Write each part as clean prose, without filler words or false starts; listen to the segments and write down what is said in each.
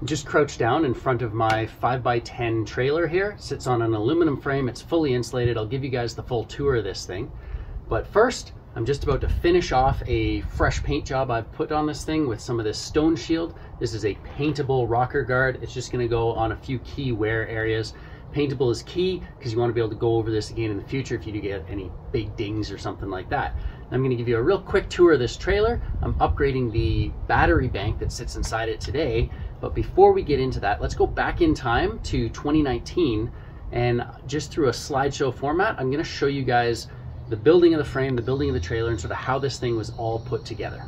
Just crouched down in front of my 5x10 trailer here. It sits on an aluminum frame. It's fully insulated. I'll give you guys the full tour of this thing. But first, I'm just about to finish off a fresh paint job I've put on this thing with some of this stone shield. This is a paintable rocker guard. It's just going to go on a few key wear areas. Paintable is key because you want to be able to go over this again in the future if you do get any big dings or something like that. I'm going to give you a real quick tour of this trailer. I'm upgrading the battery bank that sits inside it today. But before we get into that, let's go back in time to 2019, and just through a slideshow format, I'm going to show you guys the building of the frame, the building of the trailer, and sort of how this thing was all put together.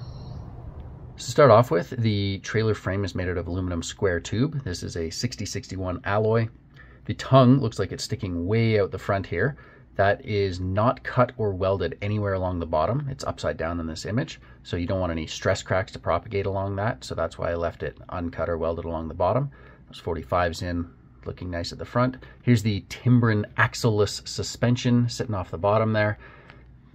To start off with, the trailer frame is made out of aluminum square tube. This is a 6061 alloy. The tongue looks like it's sticking way out the front here. That is not cut or welded anywhere along the bottom. It's upside down in this image, so you don't want any stress cracks to propagate along that, so that's why I left it uncut or welded along the bottom. Those 45s in, looking nice at the front. Here's the Timbren Axel-Less suspension sitting off the bottom there.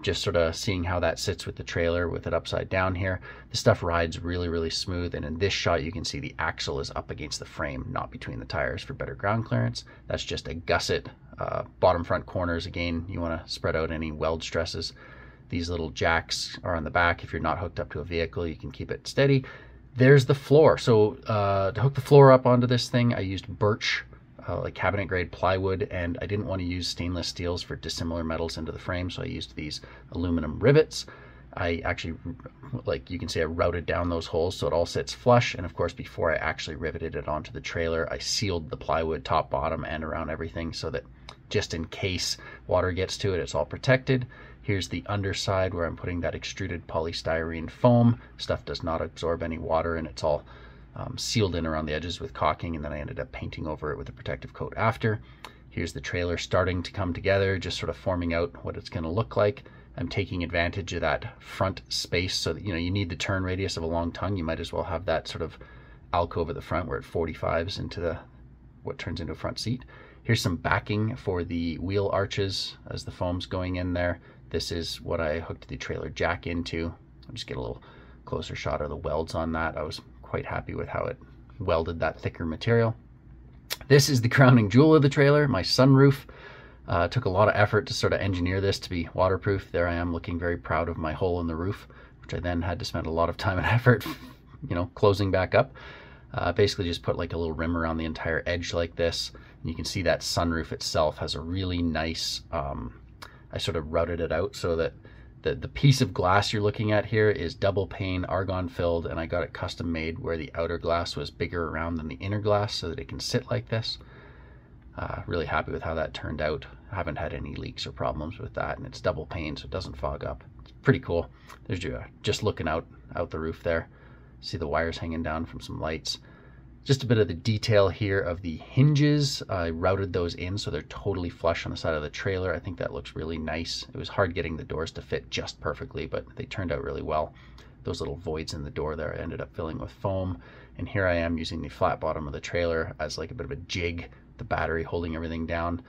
Just sort of seeing how that sits with the trailer with it upside down here. The stuff rides really, really smooth, and in this shot you can see the axle is up against the frame, not between the tires, for better ground clearance. That's just a gusset. Bottom front corners, again, you want to spread out any weld stresses. These little jacks are on the back. If you're not hooked up to a vehicle, you can keep it steady. There's the floor. So to hook the floor up onto this thing, I used birch, like cabinet grade plywood, and I didn't want to use stainless steels for dissimilar metals into the frame, so I used these aluminum rivets. I actually, like you can see, I routed down those holes so it all sits flush, and of course before I actually riveted it onto the trailer, I sealed the plywood top, bottom, and around everything so that just in case water gets to it, it's all protected. Here's the underside where I'm putting that extruded polystyrene foam. Stuff does not absorb any water, and it's all sealed in around the edges with caulking, and then I ended up painting over it with a protective coat after. Here's the trailer starting to come together, just sort of forming out what it's going to look like. I'm taking advantage of that front space so that, you know, you need the turn radius of a long tongue. You might as well have that sort of alcove at the front where it 45s into what turns into a front seat. Here's some backing for the wheel arches as the foam's going in there. This is what I hooked the trailer jack into. I'll just get a little closer shot of the welds on that. I was quite happy with how it welded that thicker material. This is the crowning jewel of the trailer, my sunroof. Took a lot of effort to sort of engineer this to be waterproof. There I am looking very proud of my hole in the roof, which I then had to spend a lot of time and effort, you know, closing back up. Basically just put like a little rim around the entire edge like this. And you can see that sunroof itself has a really nice, I sort of routed it out so that the piece of glass you're looking at here is double pane, argon filled, and I got it custom made where the outer glass was bigger around than the inner glass so that it can sit like this. Really happy with how that turned out. I haven't had any leaks or problems with that, and it's double pane so it doesn't fog up. It's pretty cool. There's just looking out the roof there. See the wires hanging down from some lights. Just a bit of the detail here of the hinges. I routed those in so they're totally flush on the side of the trailer. I think that looks really nice. It was hard getting the doors to fit just perfectly, but they turned out really well. Those little voids in the door there I ended up filling with foam. And here I am using the flat bottom of the trailer as like a bit of a jig, the battery holding everything down.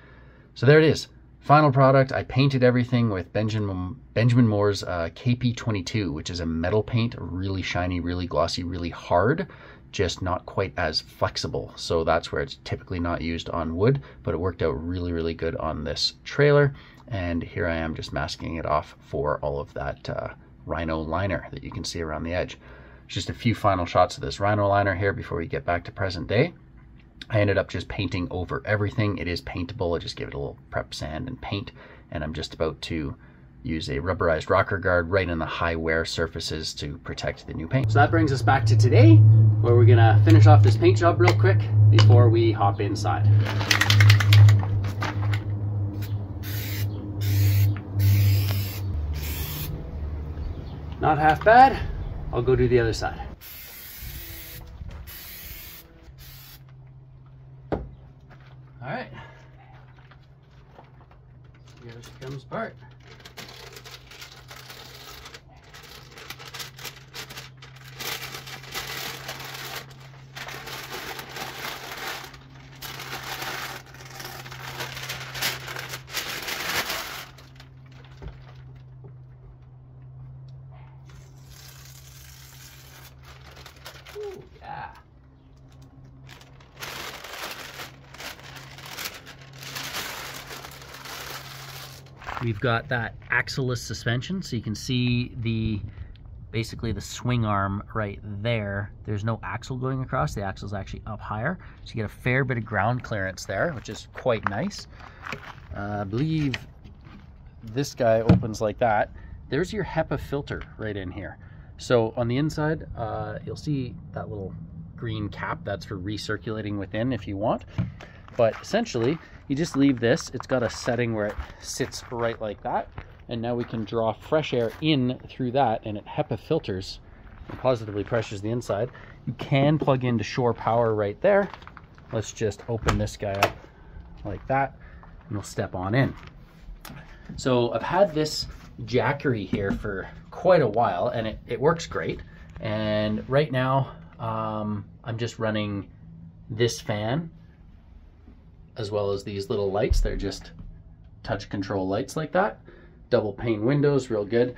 So there it is. Final product. I painted everything with Benjamin Moore's KP22, which is a metal paint, really shiny, really glossy, really hard, just not quite as flexible. So that's where it's typically not used on wood, but it worked out really, really good on this trailer. And here I am just masking it off for all of that rhino liner that you can see around the edge. Just a few final shots of this rhino liner here before we get back to present day. I ended up just painting over everything. It is paintable. I just gave it a little prep sand and paint, and I'm just about to use a rubberized rocker guard right in the high wear surfaces to protect the new paint. So that brings us back to today, where we're gonna finish off this paint job real quick before we hop inside. Not half bad. I'll go do the other side. All right, here she comes apart. Ooh, yeah. We've got that Axel-Less suspension, so you can see basically the swing arm right there. There's no axle going across. The axle's actually up higher, so you get a fair bit of ground clearance there, which is quite nice. I believe this guy opens like that. There's your HEPA filter right in here. So on the inside, you'll see that little green cap. That's for recirculating within if you want. But essentially, you just leave this. It's got a setting where it sits right like that. And now we can draw fresh air in through that, and it HEPA filters and positively pressures the inside. You can plug into shore power right there. Let's just open this guy up like that, and we'll step on in. So I've had this Jackery here for quite a while, and it works great. And right now, I'm just running this fan, as well as these little lights. They're just touch control lights like that. Double pane windows, real good.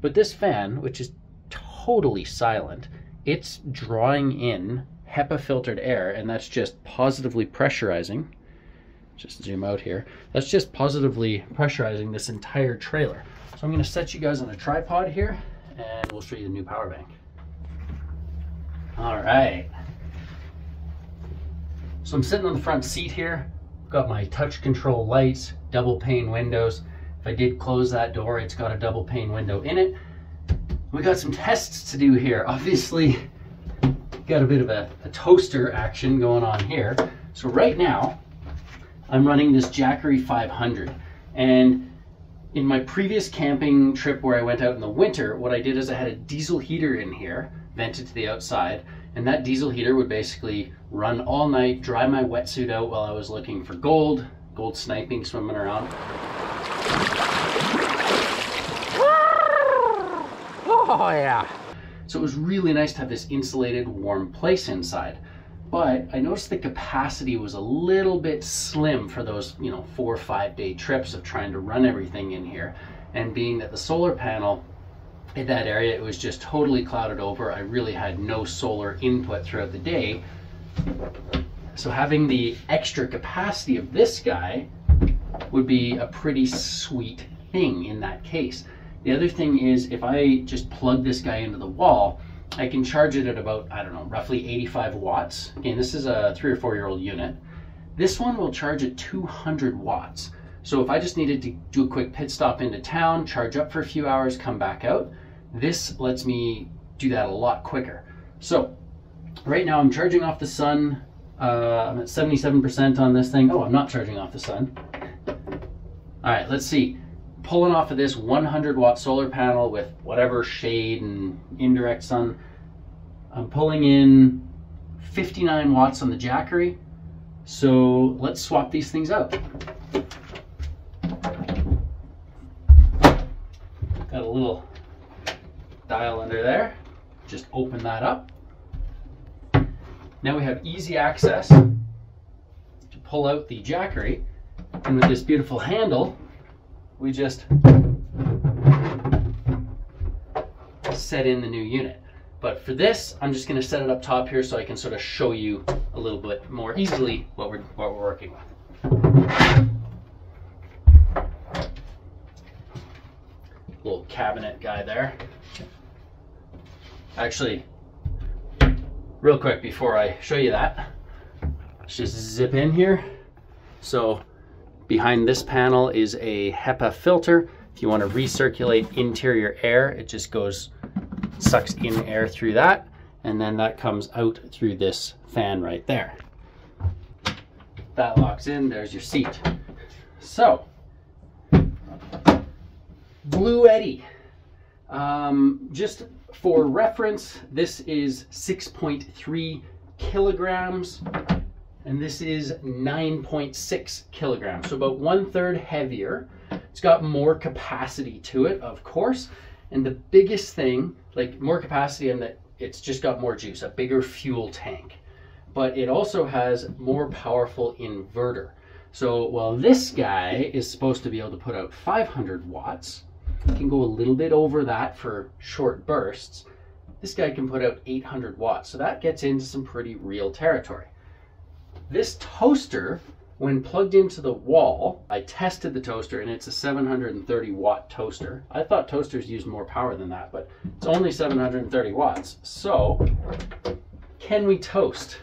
But this fan, which is totally silent, it's drawing in HEPA filtered air, and that's just positively pressurizing. Just zoom out here. That's just positively pressurizing this entire trailer. So I'm going to set you guys on a tripod here, and we'll show you the new power bank. All right. So I'm sitting on the front seat here. Got my touch control lights, double pane windows. If I did close that door, it's got a double pane window in it. We got some tests to do here. Obviously, got a bit of a toaster action going on here. So right now, I'm running this Jackery 500. And in my previous camping trip where I went out in the winter, what I did is I had a diesel heater in here, vented to the outside, and that diesel heater would basically run all night, dry my wetsuit out while I was looking for gold sniping, swimming around. Oh yeah. So it was really nice to have this insulated, warm place inside. But I noticed the capacity was a little bit slim for those, 4 or 5 day trips of trying to run everything in here. And being that the solar panel in that area, it was just totally clouded over. I really had no solar input throughout the day. So having the extra capacity of this guy would be a pretty sweet thing in that case. The other thing is, if I just plug this guy into the wall, I can charge it at about, I don't know, roughly 85 watts. Again, this is a 3 or 4 year old unit. This one will charge at 200 watts. So if I just needed to do a quick pit stop into town, charge up for a few hours, come back out, this lets me do that a lot quicker. So right now I'm charging off the sun. I'm at 77% on this thing. Oh, I'm not charging off the sun. All right, let's see. Pulling off of this 100 watt solar panel with whatever shade and indirect sun, I'm pulling in 59 watts on the Jackery. So let's swap these things out. Got a little dial under there. Just open that up. Now we have easy access to pull out the Jackery, and with this beautiful handle, we just set in the new unit. But for this, I'm just going to set it up top here so I can sort of show you a little bit more easily what we're working with. Little cabinet guy there. Actually, real quick before I show you that, let's just zip in here. So behind this panel is a HEPA filter. If you want to recirculate interior air, it just sucks in air through that, and then that comes out through this fan right there. That locks in, there's your seat. So, Bluetti. Just for reference, this is 6.3 kilograms. And this is 9.6 kilograms, so about 1/3 heavier. It's got more capacity to it, of course. And the biggest thing, like more capacity in that it's just got more juice, a bigger fuel tank. But it also has more powerful inverter. So while this guy is supposed to be able to put out 500 watts, it can go a little bit over that for short bursts. This guy can put out 800 watts, so that gets into some pretty real territory. This toaster When plugged into the wall, I tested the toaster and it's a 730 watt toaster. I thought toasters used more power than that, but it's only 730 watts. So, can we toast?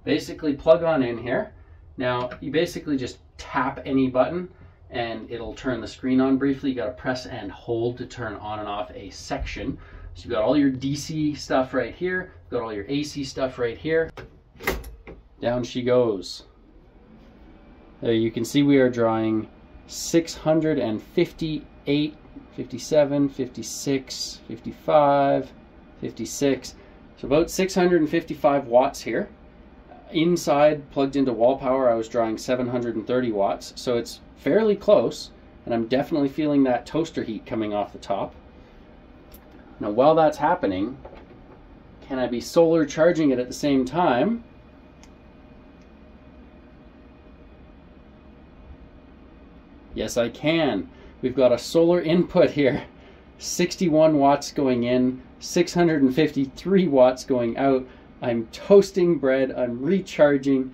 Basically plug on in here. Now, you basically just tap any button and it'll turn the screen on briefly. You gotta press and hold to turn on and off a section. So you've got all your DC stuff right here, you've got all your AC stuff right here. Down she goes. There you can see we are drawing 658, 57, 56, 55, 56. So about 655 watts here. Inside, plugged into wall power, I was drawing 730 watts. So it's fairly close, and I'm definitely feeling that toaster heat coming off the top. Now while that's happening, can I be solar charging it at the same time? Yes, I can. We've got a solar input here. 61 watts going in, 653 watts going out. I'm toasting bread, I'm recharging.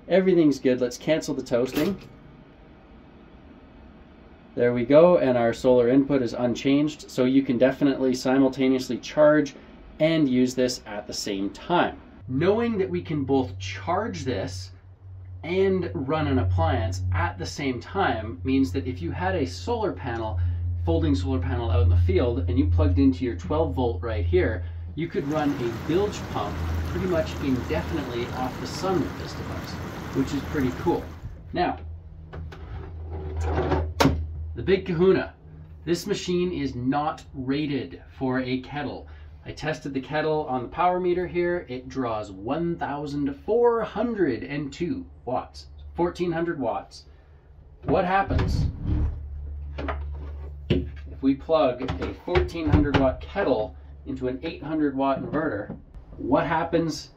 Everything's good. Let's cancel the toasting. There we go, and our solar input is unchanged, so you can definitely simultaneously charge and use this at the same time. Knowing that we can both charge this and run an appliance at the same time means that if you had a solar panel, folding solar panel out in the field, and you plugged into your 12 volt right here, you could run a bilge pump pretty much indefinitely off the sun with this device, which is pretty cool. Now, the big kahuna. This machine is not rated for a kettle. I tested the kettle on the power meter here. It draws 1,402 watts, 1,400 watts. What happens if we plug a 1,400 watt kettle into an 800 watt inverter? What happens?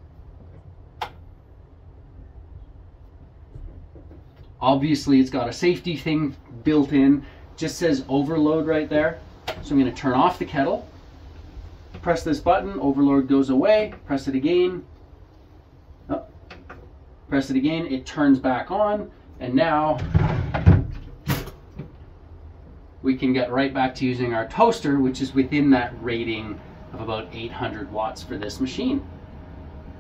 Obviously, it's got a safety thing built in. Just says overload right there. So I'm going to turn off the kettle. Press this button, overload goes away. Press it again. Oh. Press it again, it turns back on. And now we can get right back to using our toaster, which is within that rating of about 800 watts for this machine.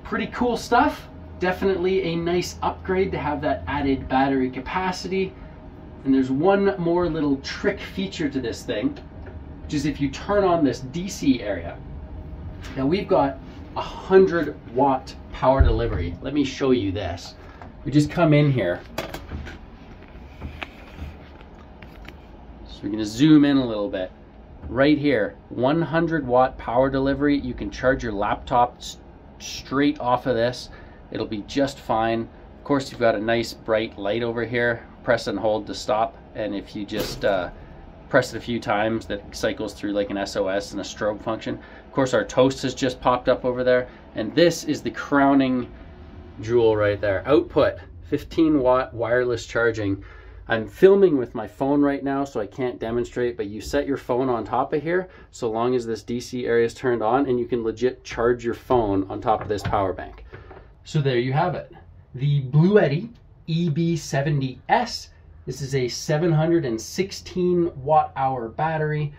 Pretty cool stuff. Definitely a nice upgrade to have that added battery capacity. And there's one more little trick feature to this thing, which is if you turn on this DC area. Now we've got 100 watt power delivery. Let me show you this. We just come in here. So we're gonna zoom in a little bit. Right here, 100 watt power delivery. You can charge your laptop straight off of this. It'll be just fine. Of course, you've got a nice bright light over here. Press and hold to stop, and if you just press it a few times, that cycles through like an SOS and a strobe function. Of course, our toast has just popped up over there, and this is the crowning jewel right there. Output, 15 watt wireless charging. I'm filming with my phone right now, so I can't demonstrate, but you set your phone on top of here, so long as this DC area is turned on, and you can legit charge your phone on top of this power bank. So there you have it. The Bluetti EB70S. This is a 716 watt hour battery.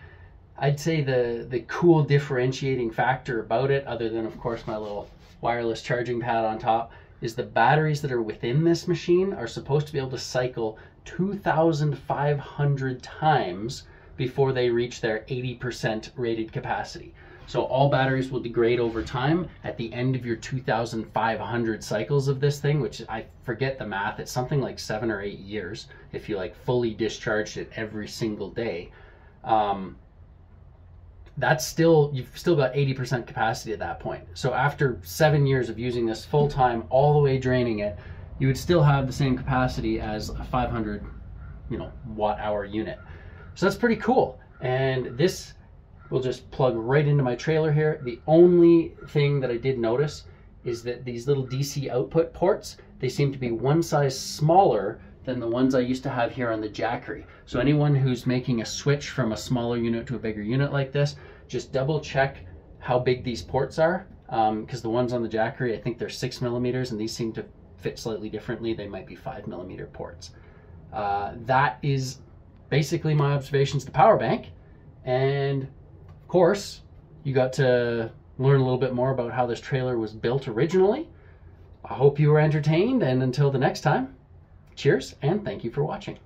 I'd say the cool differentiating factor about it, other than of course my little wireless charging pad on top, is the batteries that are within this machine are supposed to be able to cycle 2,500 times before they reach their 80% rated capacity. So all batteries will degrade over time. At the end of your 2,500 cycles of this thing, which I forget the math, it's something like 7 or 8 years if you like fully discharged it every single day. That's still, you've still got 80% capacity at that point. So after 7 years of using this full time, all the way draining it, you would still have the same capacity as a 500, watt hour unit. So that's pretty cool. And this will just plug right into my trailer here. The only thing that I did notice is that these little DC output ports, they seem to be one size smaller than the ones I used to have here on the Jackery. So anyone who's making a switch from a smaller unit to a bigger unit like this, just double check how big these ports are. because the ones on the Jackery, I think they're 6mm, and these seem to fit slightly differently. They might be 5mm ports. That is basically my observations of the power bank. And of course, you got to learn a little bit more about how this trailer was built originally. I hope you were entertained, and until the next time, cheers and thank you for watching.